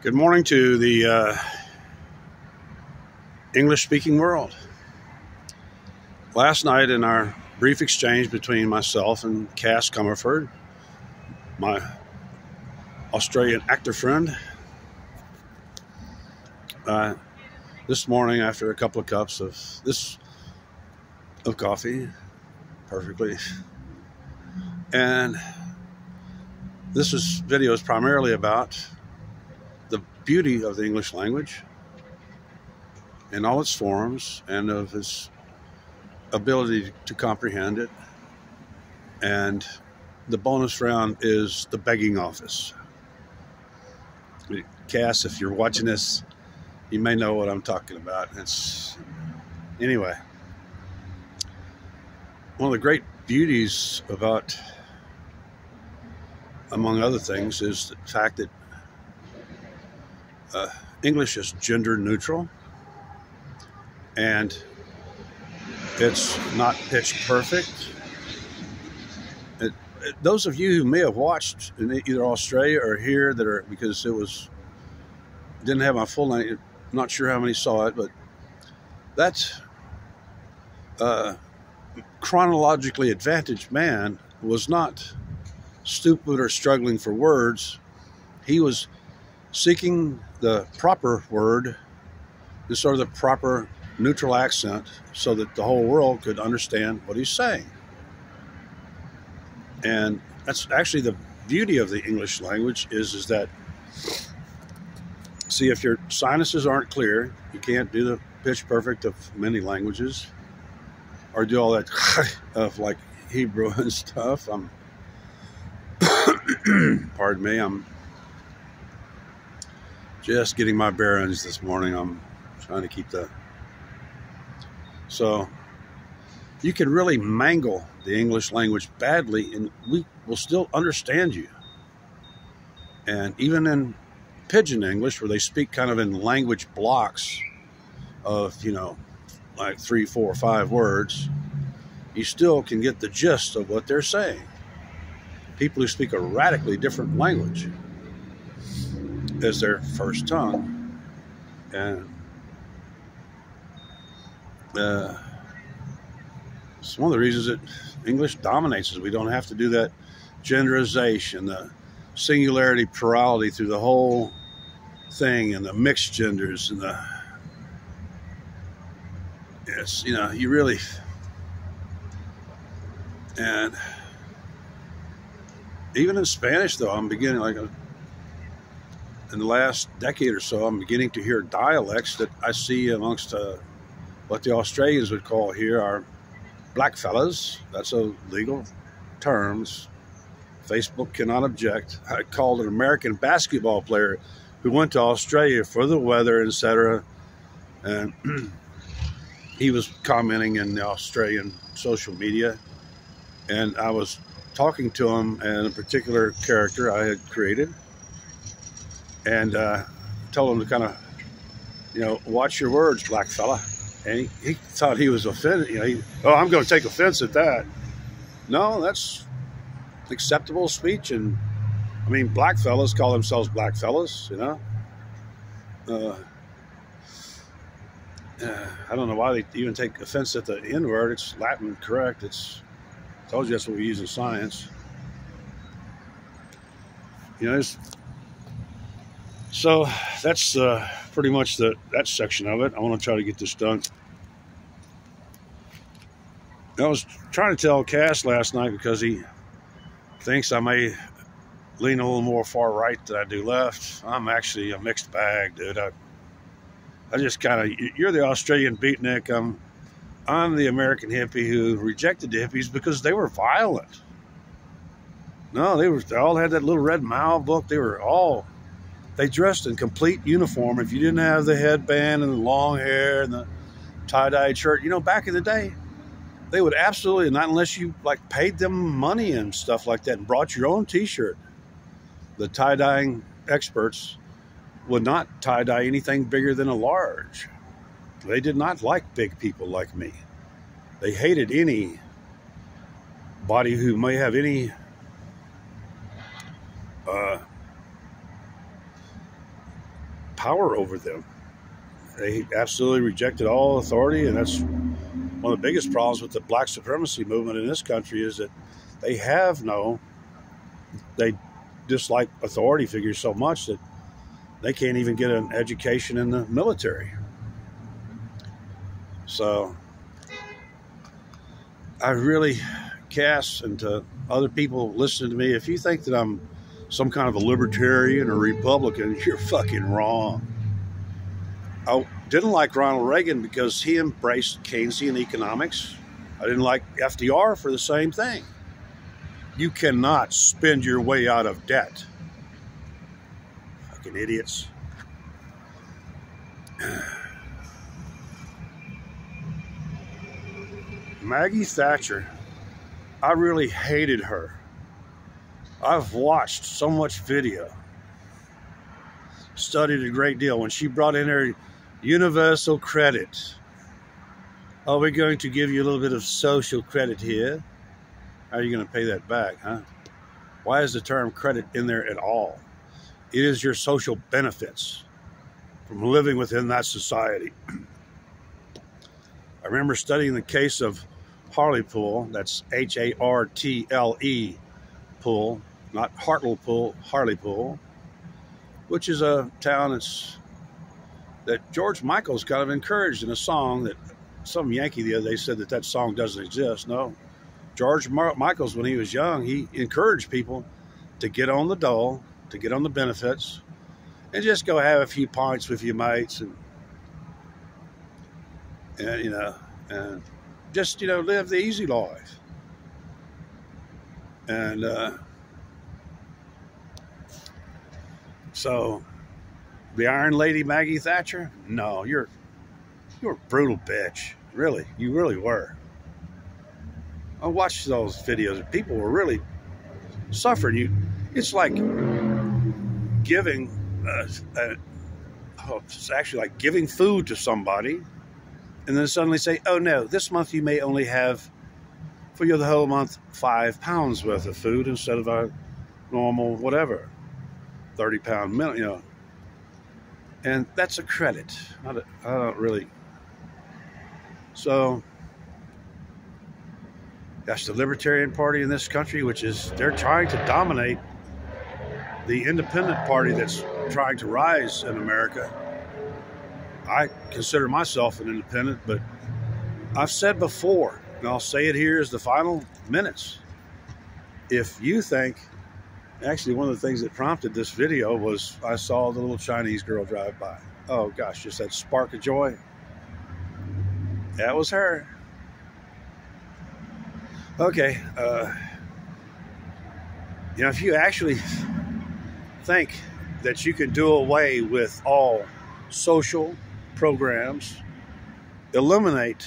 Good morning to the English-speaking world. Last night in our brief exchange between myself and Cass Comerford, my Australian actor friend, this morning after a couple of cups of coffee, perfectly, and this video is primarily about the beauty of the English language in all its forms and of its ability to comprehend it. And the bonus round is the begging office. Cass, if you're watching this, you may know what I'm talking about. Anyway, one of the great beauties about, among other things, is the fact that English is gender neutral, and it's not pitch perfect. Those of you who may have watched in either Australia or here because didn't have my full name, not sure how many saw it, but that chronologically advantaged man was not stupid or struggling for words. He was seeking the proper word, the sort of the proper neutral accent, so that the whole world could understand what he's saying. And that's actually the beauty of the English language is that, see, if your sinuses aren't clear, you can't do the pitch perfect of many languages or do all that of like Hebrew and stuff. Pardon me, I'm just getting my bearings this morning. I'm trying to keep so you can really mangle the English language badly and we will still understand you. And even in Pidgin English, where they speak kind of in language blocks of, like 3, 4, 5 words, you still can get the gist of what they're saying. People who speak a radically different language as their first tongue. And it's one of the reasons that English dominates, is we don't have to do that genderization, the singularity, plurality through the whole thing, and the mixed genders, and you really, and even in Spanish, though, I'm beginning, in the last decade or so, I'm beginning to hear dialects that I see amongst what the Australians would call here our black fellas. That's a legal term. Facebook cannot object. I called an American basketball player who went to Australia for the weather, etc. And he was commenting in the Australian social media, and I was talking to him and a particular character I had created, and told him to kind of, watch your words, black fella. And he thought he was offended. I'm going to take offense at that. No, that's acceptable speech. And I mean, black fellas call themselves black fellas, I don't know why they even take offense at the N word. It's Latin correct. I told you that's what we use in science. So that's pretty much that section of it. I want to try to get this done. I was trying to tell Cass last night, because he thinks I may lean a little more far right than I do left. I'm actually a mixed bag, dude. I just kind of, you're the Australian beatnik. I'm the American hippie who rejected the hippies because they were violent. No, they all had that little red Mao book. They dressed in complete uniform. If you didn't have the headband and the long hair and the tie-dyed shirt, back in the day, they would absolutely not, unless you paid them money and stuff like that and brought your own t-shirt. The tie-dyeing experts would not tie-dye anything bigger than a large. They did not like big people like me. They hated anybody who may have any power over them. They absolutely rejected all authority, and that's one of the biggest problems with the black supremacy movement in this country is that they dislike authority figures so much that they can't even get an education in the military. So I really cast, and to other people listening to me, if you think that I'm some kind of a libertarian or Republican, you're fucking wrong. I didn't like Ronald Reagan because he embraced Keynesian economics. I didn't like FDR for the same thing. You cannot spend your way out of debt. Fucking idiots. Maggie Thatcher, I really hated her. I've watched so much video, studied a great deal. When she brought in her universal credit, are we going to give you a little bit of social credit here? How are you going to pay that back, huh? Why is the term credit in there at all? It is your social benefits from living within that society. I remember studying the case of Hartlepool, that's Hartle Pool, not Hartlepool, Hartlepool, which is a town that George Michael's kind of encouraged in a song that some Yankee the other day said that song doesn't exist. No, George Michael's, when he was young, he encouraged people to get on the dole, to get on the benefits, and just go have a few pints with your mates and just, live the easy life. And so the Iron Lady Maggie Thatcher, no, you're a brutal bitch. Really, you really were. I watched those videos. People were really suffering. It's like giving, it's actually like giving food to somebody, and then suddenly say, "Oh no, this month you may only have, for the whole month, 5 pounds worth of food instead of a normal whatever, 30-pound meal." And that's a credit. I don't really. So that's the Libertarian Party in this country, which is, they're trying to dominate the independent party that's trying to rise in America. I consider myself an independent, but I've said before, and I'll say it here as the final minutes. If you think, actually one of the things that prompted this video was I saw the little Chinese girl drive by. Oh gosh, just that spark of joy. That was her. Okay, if you actually think that you can do away with all social programs, eliminate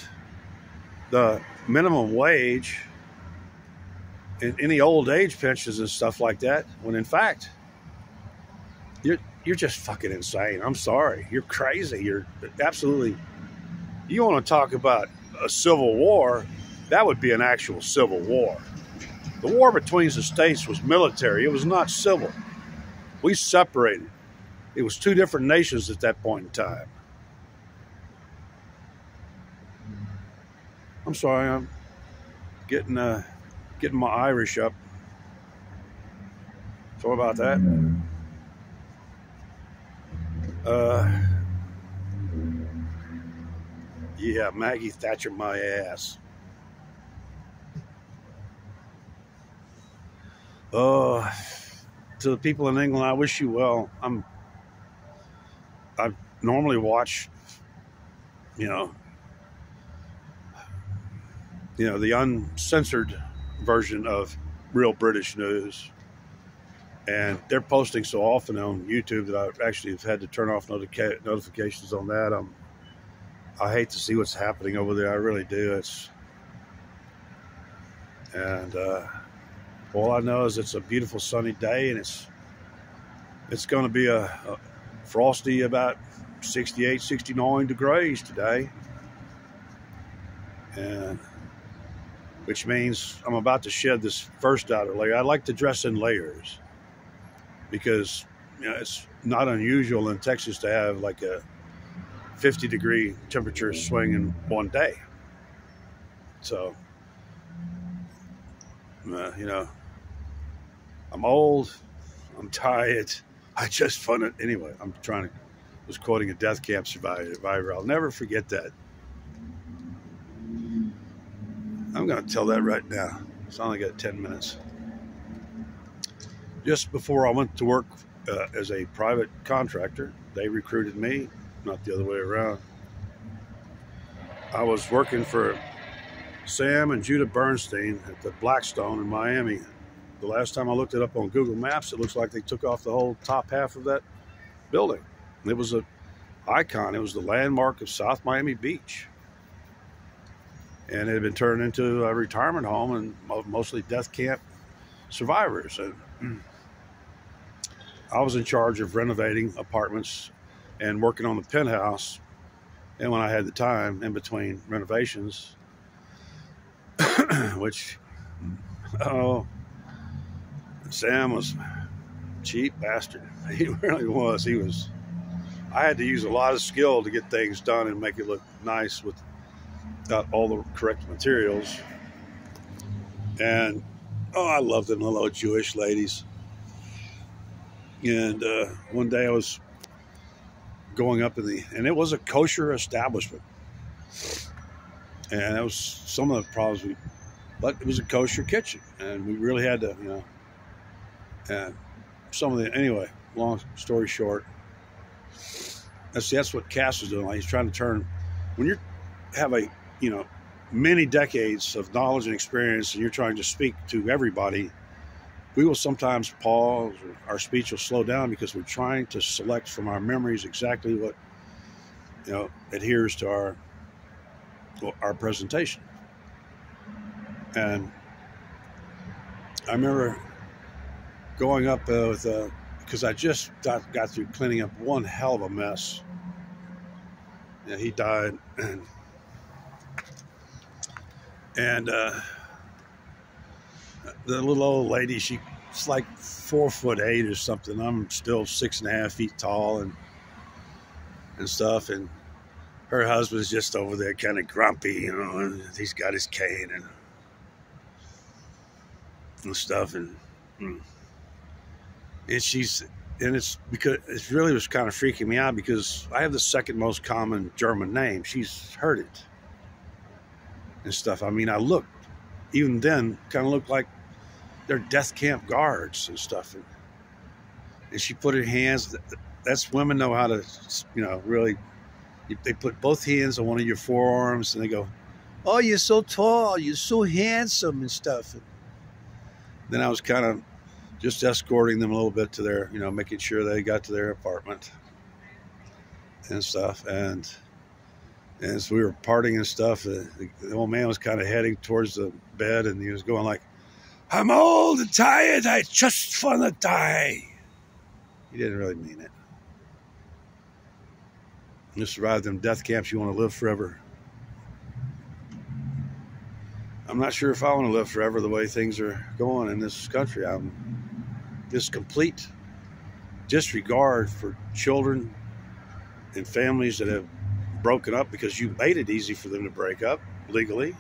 the minimum wage and any old age pensions and stuff like that, when in fact you're just fucking insane. I'm sorry, you're crazy. You're absolutely. You want to talk about a civil war? That would be an actual civil war. The war between the states was military. It was not civil. We separated. It was two different nations at that point in time. I'm sorry, I'm getting my Irish up. Sorry about that. Yeah, Maggie Thatcher my ass. To the people in England, I wish you well. I normally watch, the uncensored version of Real British News, and they're posting so often on YouTube that I actually have had to turn off notifications on that. I hate to see what's happening over there. I really do. All I know is it's a beautiful sunny day, and it's going to be a frosty about 68, 69 degrees today, and which means I'm about to shed this first outer layer. I like to dress in layers because, it's not unusual in Texas to have like a 50-degree temperature swing in one day. So, I'm old, I'm tired, I just fun it. Anyway, was quoting a death camp survivor. I'll never forget that. I'm going to tell that right now. It's only got 10 minutes. Just before I went to work as a private contractor, they recruited me, not the other way around. I was working for Sam and Judah Bernstein at the Blackstone in Miami. The last time I looked it up on Google Maps, it looks like they took off the whole top half of that building. It was an icon. It was the landmark of South Miami Beach. And it had been turned into a retirement home and mostly death camp survivors. And I was in charge of renovating apartments and working on the penthouse. And when I had the time in between renovations, which, Sam was a cheap bastard. He really was. I had to use a lot of skill to get things done and make it look nice without all the correct materials. And, I loved them little Jewish ladies. And one day I was going up and it was a kosher establishment. And that was some of the problems but it was a kosher kitchen. And we really had to, and anyway, long story short, that's what Cass was doing. Like, he's trying to turn, when you have many decades of knowledge and experience and you're trying to speak to everybody, we will sometimes pause, or our speech will slow down because we're trying to select from our memories exactly what, adheres to our presentation. And I remember going up because I just got through cleaning up one hell of a mess. Yeah, he died, and the little old lady, she's like 4'8" or something. I'm still 6.5 feet tall and stuff, and her husband's just over there kind of grumpy, and he's got his cane and stuff, and it's because it really was kind of freaking me out because I have the second most common German name. She's heard it and stuff. I mean, I looked, even then, kind of looked like they're death camp guards and stuff. And she put her hands, that's women know how to, really, they put both hands on one of your forearms and they go, "Oh, you're so tall, you're so handsome," and stuff. And then I was kind of just escorting them a little bit to their, making sure they got to their apartment and stuff. And as we were parting and stuff, the old man was kind of heading towards the bed, and he was going like, "I'm old and tired, I just want to die." He didn't really mean it. You survive them death camps, you want to live forever. I'm not sure if I want to live forever the way things are going in this country. This complete disregard for children and families that have broken up because you made it easy for them to break up legally.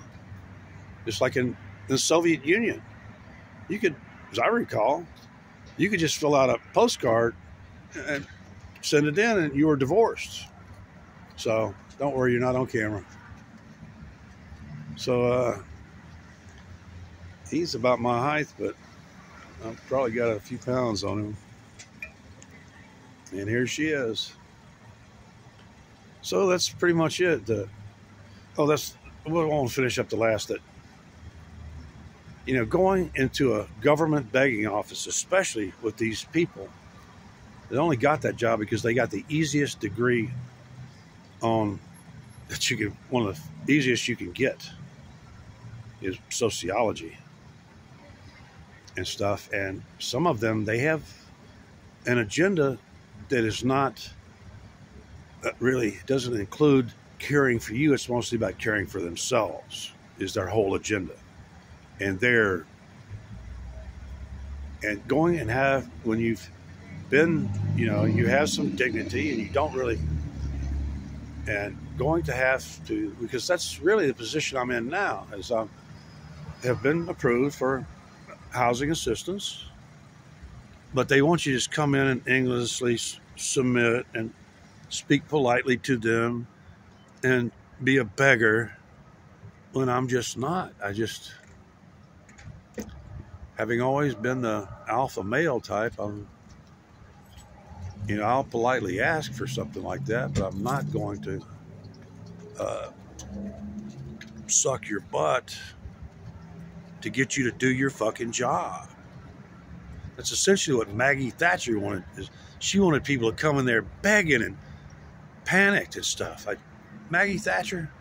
Just like in the Soviet Union. You could, as I recall, you could just fill out a postcard and send it in and you were divorced. So don't worry, you're not on camera. So he's about my height, but I've probably got a few pounds on him. And here she is. So that's pretty much it. We'll finish up the last that. Going into a government begging office, especially with these people, they only got that job because they got the easiest degree one of the easiest you can get is sociology and stuff. And some of them, they have an agenda that is not, really doesn't include caring for you. It's mostly about caring for themselves is their whole agenda. And going and when you've been, you have some dignity, and you don't really, and going to have to, because that's really the position I'm in now, is I have been approved for housing assistance, but they want you to just come in and Englishly submit and speak politely to them and be a beggar when I'm just not. Having always been the alpha male type, I'll politely ask for something like that, but I'm not going to suck your butt to get you to do your fucking job. That's essentially what Maggie Thatcher wanted. She wanted people to come in there begging and panicked and stuff. Maggie Thatcher,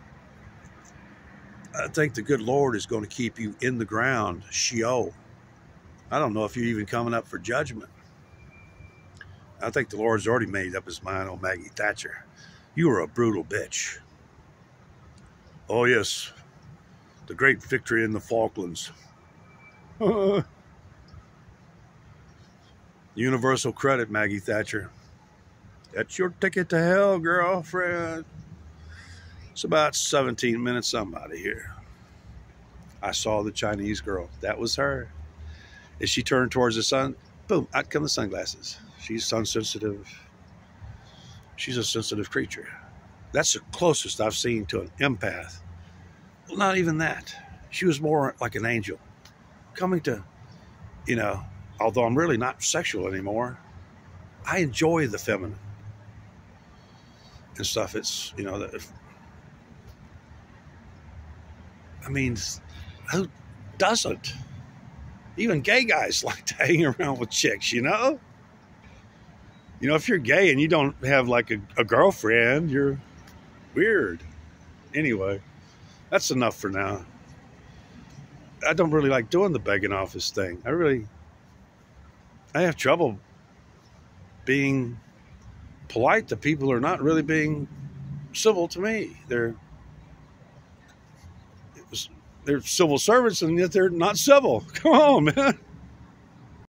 I think the good Lord is going to keep you in the ground, Sheol. I don't know if you're even coming up for judgment. I think the Lord's already made up his mind on Maggie Thatcher. You were a brutal bitch. Oh, yes. The great victory in the Falklands. Universal credit, Maggie Thatcher. That's your ticket to hell, girlfriend. It's about 17 minutes. I'm out of here. I saw the Chinese girl. That was her. As she turned towards the sun, boom, out come the sunglasses. She's sun sensitive. She's a sensitive creature. That's the closest I've seen to an empath. Well, not even that. She was more like an angel. Coming to, although I'm really not sexual anymore, I enjoy the feminine and stuff. It's, who doesn't? Even gay guys like to hang around with chicks, if you're gay and you don't have like a girlfriend, you're weird. Anyway, that's enough for now. I don't really like doing the begging office thing. I have trouble being polite to people who are not really being civil to me. They're civil servants, and yet they're not civil. Come on, man.